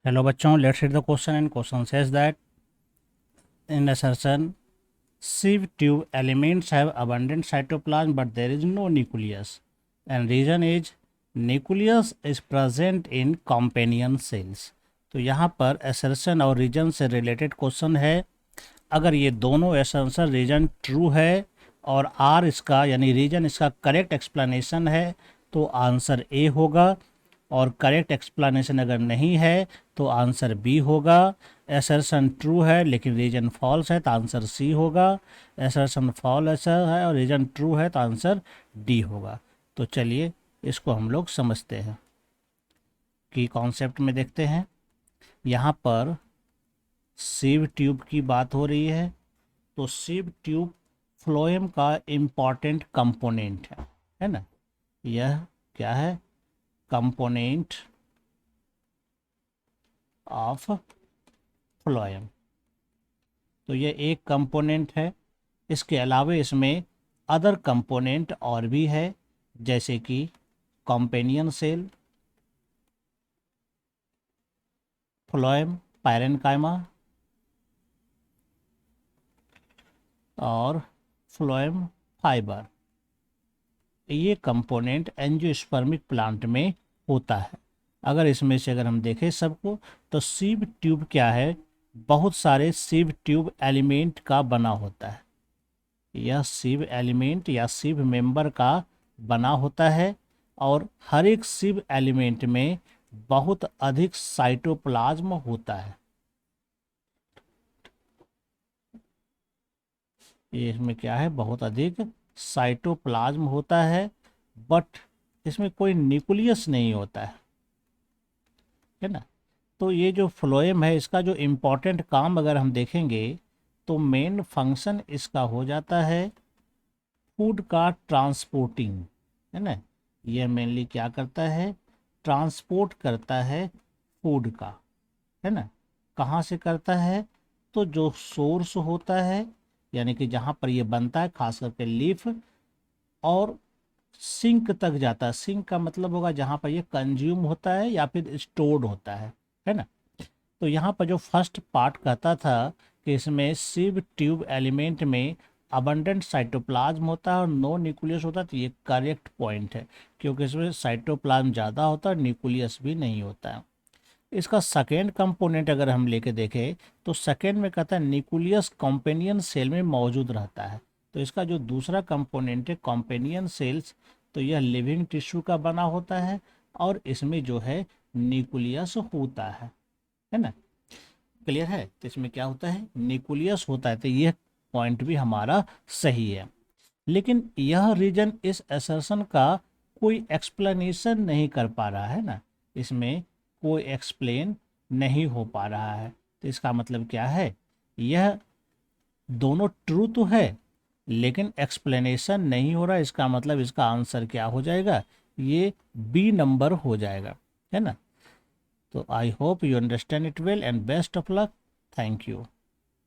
Hello बच्चों, let's read the question and question says that in assertion sieve tube elements have abundant cytoplasm but there is no nucleus and reason is nucleus is present in companion cells। तो यहाँ पर assertion और reason से related question है। अगर ये दोनों assertion reason true है और आर इसका यानी रीजन इसका करेक्ट एक्सप्लेनेशन है तो आंसर ए होगा, और करेक्ट एक्सप्लेनेशन अगर नहीं है तो आंसर बी होगा। एसर्शन ट्रू है लेकिन रीजन फॉल्स है तो आंसर सी होगा। एसर्शन फॉल्स है और रीजन ट्रू है तो आंसर डी होगा। तो चलिए इसको हम लोग समझते हैं कि कॉन्सेप्ट में देखते हैं। यहाँ पर सीव ट्यूब की बात हो रही है, तो सीव ट्यूब फ्लोएम का इम्पॉर्टेंट कंपोनेंट है ना। यह क्या है? Component of phloem. तो ये एक कंपोनेंट है। इसके अलावा इसमें अदर कंपोनेंट और भी है, जैसे कि कॉम्पेनियन सेल, फ्लोएम पैरेन्काइमा और फ्लोएम फाइबर। ये कंपोनेंट एंजियोस्पर्मिक प्लांट में होता है। अगर इसमें से अगर हम देखें सबको, तो सीव ट्यूब क्या है? बहुत सारे सीव ट्यूब एलिमेंट का बना होता है। यह सीव एलिमेंट या सीव मेंबर का बना होता है और हर एक सीव एलिमेंट में बहुत अधिक साइटोप्लाज्म होता है। ये इसमें क्या है? बहुत अधिक साइटोप्लाज्म होता है, बट इसमें कोई न्यूक्लियस नहीं होता है ना। तो ये जो फ्लोएम है इसका जो इम्पोर्टेंट काम अगर हम देखेंगे तो मेन फंक्शन इसका हो जाता है फूड का ट्रांसपोर्टिंग, है ना। ये मेनली क्या करता है? ट्रांसपोर्ट करता है फूड का, है ना। कहाँ से करता है? तो जो सोर्स होता है यानी कि जहाँ पर ये बनता है, खास करके लीफ, और सिंक तक जाता है। सिंक का मतलब होगा जहाँ पर ये कंज्यूम होता है या फिर स्टोर्ड होता है ना। तो यहाँ पर जो फर्स्ट पार्ट कहता था कि इसमें सिव ट्यूब एलिमेंट में अबंडेंट साइटोप्लाज्म होता है और नो न्यूक्लियस होता है, तो ये करेक्ट पॉइंट है, क्योंकि इसमें साइटोप्लाज्म ज़्यादा होता है, न्यूक्लियस भी नहीं होता है। इसका सेकेंड कंपोनेंट अगर हम लेके देखें तो सेकेंड में कहता है न्यूक्लियस कॉम्पेनियन सेल में मौजूद रहता है। तो इसका जो दूसरा कंपोनेंट है कॉम्पेनियन सेल्स, तो यह लिविंग टिश्यू का बना होता है और इसमें जो है न्यूक्लियस होता है ना। क्लियर है? तो इसमें क्या होता है? न्यूक्लियस होता है। तो यह पॉइंट भी हमारा सही है, लेकिन यह रीजन इस असर्शन का कोई एक्सप्लेनेशन नहीं कर पा रहा है ना। इसमें कोई एक्सप्लेन नहीं हो पा रहा है। तो इसका मतलब क्या है? यह दोनों ट्रू तो है लेकिन एक्सप्लेनेशन नहीं हो रहा। इसका मतलब इसका आंसर क्या हो जाएगा? ये बी नंबर हो जाएगा, है ना। तो I hope you understand it well and best of luck. Thank you.